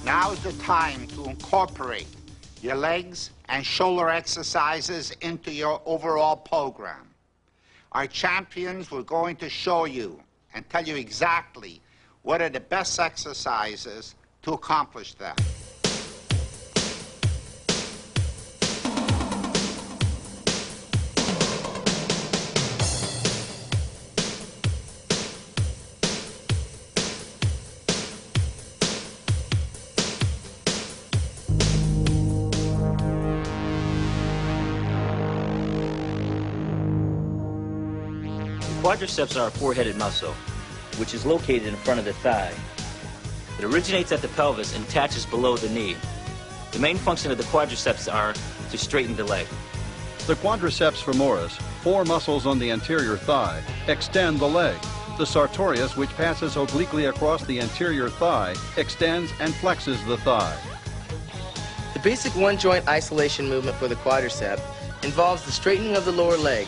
Now's the time to incorporate your legs and shoulder exercises into your overall program. Our champions were going to show you and tell you exactly what are the best exercises to accomplish that. Quadriceps are a four-headed muscle, which is located in front of the thigh. It originates at the pelvis and attaches below the knee. The main function of the quadriceps are to straighten the leg. The quadriceps femoris, four muscles on the anterior thigh, extend the leg. The sartorius, which passes obliquely across the anterior thigh, extends and flexes the thigh. The basic one-joint isolation movement for the quadricep involves the straightening of the lower leg,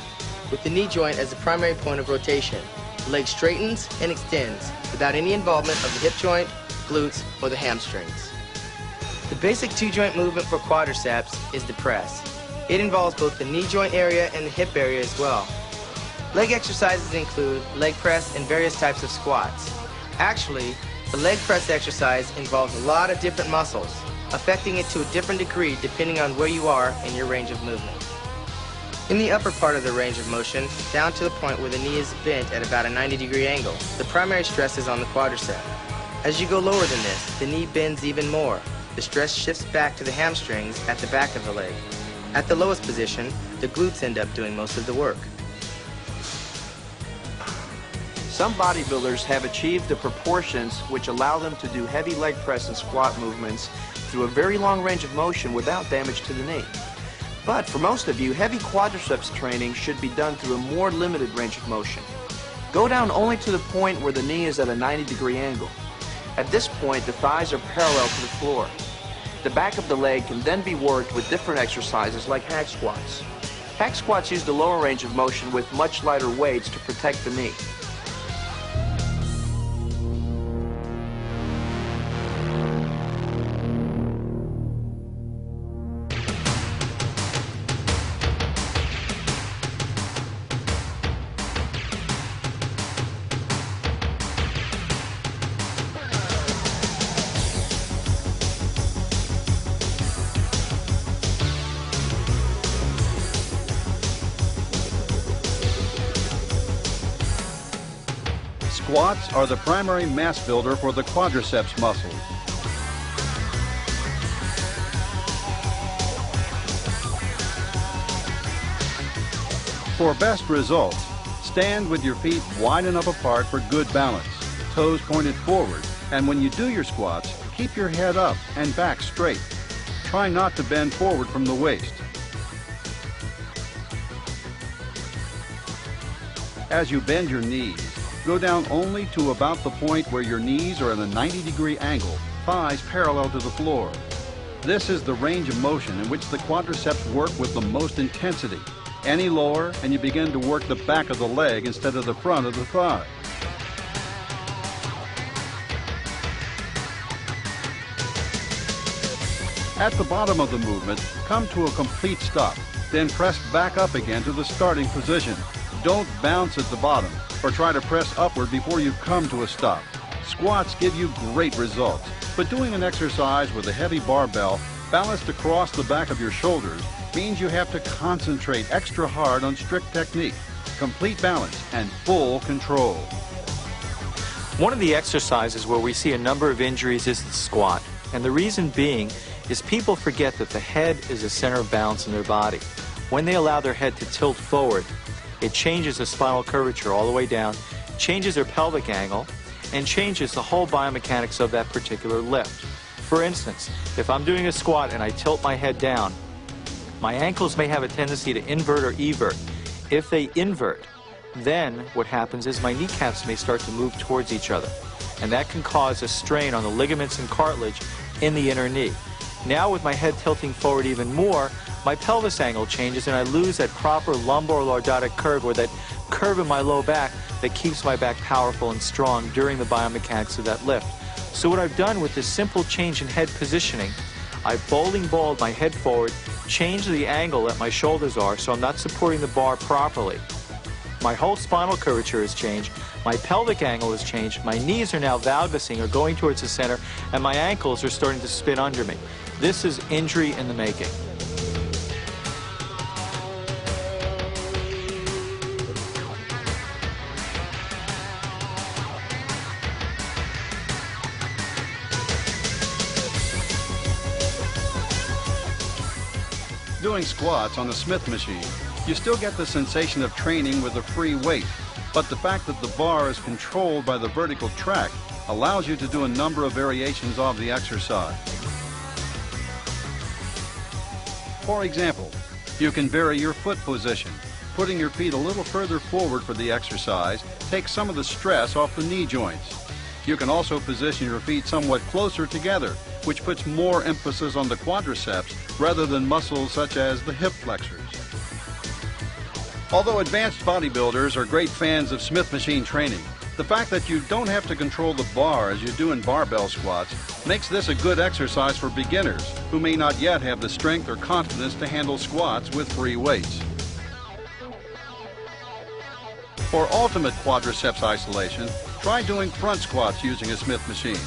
with the knee joint as the primary point of rotation. The leg straightens and extends without any involvement of the hip joint, glutes, or the hamstrings. The basic two-joint movement for quadriceps is the press. It involves both the knee joint area and the hip area as well. Leg exercises include leg press and various types of squats. Actually, the leg press exercise involves a lot of different muscles, affecting it to a different degree depending on where you are in your range of movement. In the upper part of the range of motion, down to the point where the knee is bent at about a 90-degree angle, the primary stress is on the quadricep. As you go lower than this, the knee bends even more. The stress shifts back to the hamstrings at the back of the leg. At the lowest position, the glutes end up doing most of the work. Some bodybuilders have achieved the proportions which allow them to do heavy leg press and squat movements through a very long range of motion without damage to the knee. But for most of you, heavy quadriceps training should be done through a more limited range of motion. Go down only to the point where the knee is at a 90-degree angle. At this point, the thighs are parallel to the floor. The back of the leg can then be worked with different exercises like hack squats. Hack squats use the lower range of motion with much lighter weights to protect the knee. Squats are the primary mass builder for the quadriceps muscle. For best results, stand with your feet wide enough apart for good balance, toes pointed forward, and when you do your squats, keep your head up and back straight. Try not to bend forward from the waist. As you bend your knees, go down only to about the point where your knees are at a 90-degree angle, thighs parallel to the floor. This is the range of motion in which the quadriceps work with the most intensity. Any lower, and you begin to work the back of the leg instead of the front of the thigh. At the bottom of the movement, come to a complete stop, then press back up again to the starting position. Don't bounce at the bottom or try to press upward before you come to a stop. Squats give you great results, but doing an exercise with a heavy barbell balanced across the back of your shoulders means you have to concentrate extra hard on strict technique, complete balance, and full control. One of the exercises where we see a number of injuries is the squat, and the reason being is people forget that the head is the center of balance in their body. When they allow their head to tilt forward, it changes the spinal curvature all the way down, changes their pelvic angle, and changes the whole biomechanics of that particular lift. For instance, if I'm doing a squat and I tilt my head down, my ankles may have a tendency to invert or evert. If they invert, then what happens is my kneecaps may start to move towards each other, and that can cause a strain on the ligaments and cartilage in the inner knee. Now with my head tilting forward even more, my pelvis angle changes and I lose that proper lumbar-lordotic curve, or that curve in my low back that keeps my back powerful and strong during the biomechanics of that lift. So what I've done with this simple change in head positioning, I've bowling balled my head forward, changed the angle that my shoulders are so I'm not supporting the bar properly. My whole spinal curvature has changed, my pelvic angle has changed, my knees are now valgusing or going towards the center, and my ankles are starting to spin under me. This is injury in the making. Doing squats on the Smith machine, you still get the sensation of training with a free weight, but the fact that the bar is controlled by the vertical track allows you to do a number of variations of the exercise. For example, you can vary your foot position. Putting your feet a little further forward for the exercise takes some of the stress off the knee joints. You can also position your feet somewhat closer together, which puts more emphasis on the quadriceps rather than muscles such as the hip flexors. Although advanced bodybuilders are great fans of Smith machine training, the fact that you don't have to control the bar as you do in barbell squats makes this a good exercise for beginners who may not yet have the strength or confidence to handle squats with free weights. For ultimate quadriceps isolation, try doing front squats using a Smith machine.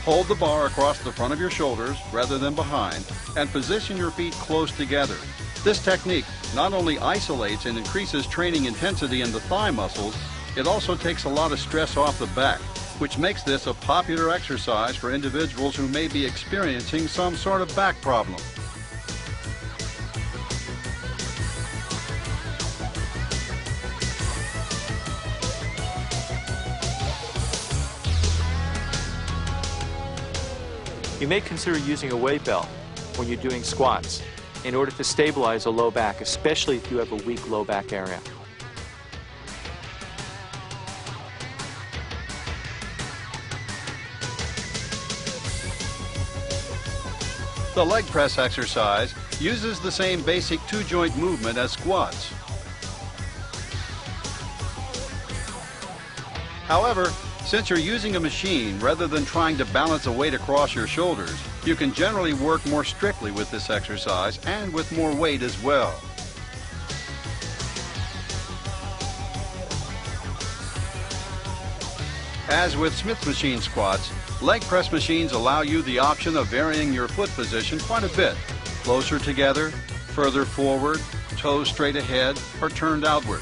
Hold the bar across the front of your shoulders rather than behind and position your feet close together. This technique not only isolates and increases training intensity in the thigh muscles, it also takes a lot of stress off the back, which makes this a popular exercise for individuals who may be experiencing some sort of back problem. You may consider using a weight belt when you're doing squats in order to stabilize a low back, especially if you have a weak low back area. The leg press exercise uses the same basic two-joint movement as squats. However, since you're using a machine rather than trying to balance a weight across your shoulders, you can generally work more strictly with this exercise and with more weight as well. As with Smith machine squats, leg press machines allow you the option of varying your foot position quite a bit. Closer together, further forward, toes straight ahead, or turned outward.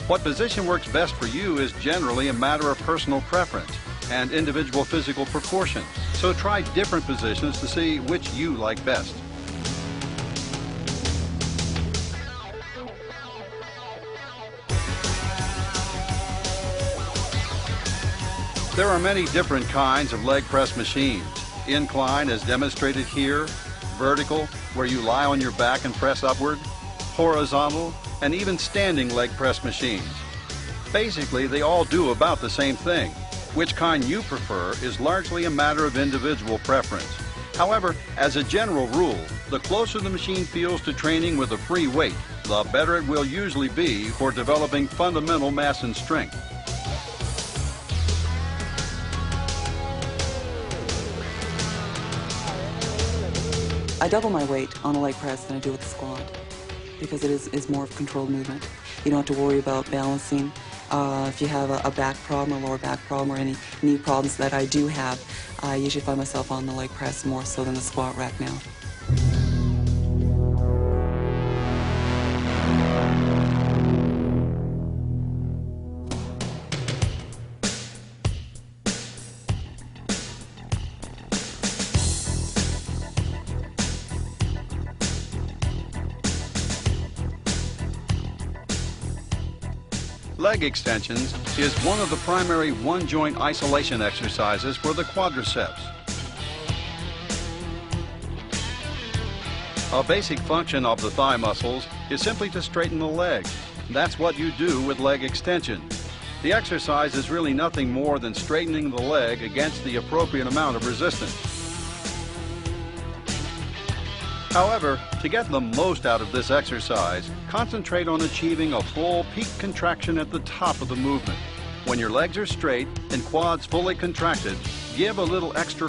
What position works best for you is generally a matter of personal preference and individual physical proportion. So try different positions to see which you like best. There are many different kinds of leg press machines. Incline as demonstrated here, vertical where you lie on your back and press upward, horizontal, and even standing leg press machines. Basically, they all do about the same thing. Which kind you prefer is largely a matter of individual preference. However, as a general rule, the closer the machine feels to training with a free weight, the better it will usually be for developing fundamental mass and strength. I double my weight on a leg press than I do with a squat because it is more of a controlled movement. You don't have to worry about balancing. If you have a back problem, a lower back problem, or any knee problems that I do have, I usually find myself on the leg press more so than the squat rack now. Leg extensions is one of the primary one-joint isolation exercises for the quadriceps. A basic function of the thigh muscles is simply to straighten the leg. That's what you do with leg extension. The exercise is really nothing more than straightening the leg against the appropriate amount of resistance. However, to get the most out of this exercise, concentrate on achieving a full peak contraction at the top of the movement. When your legs are straight and quads fully contracted, Give a little extra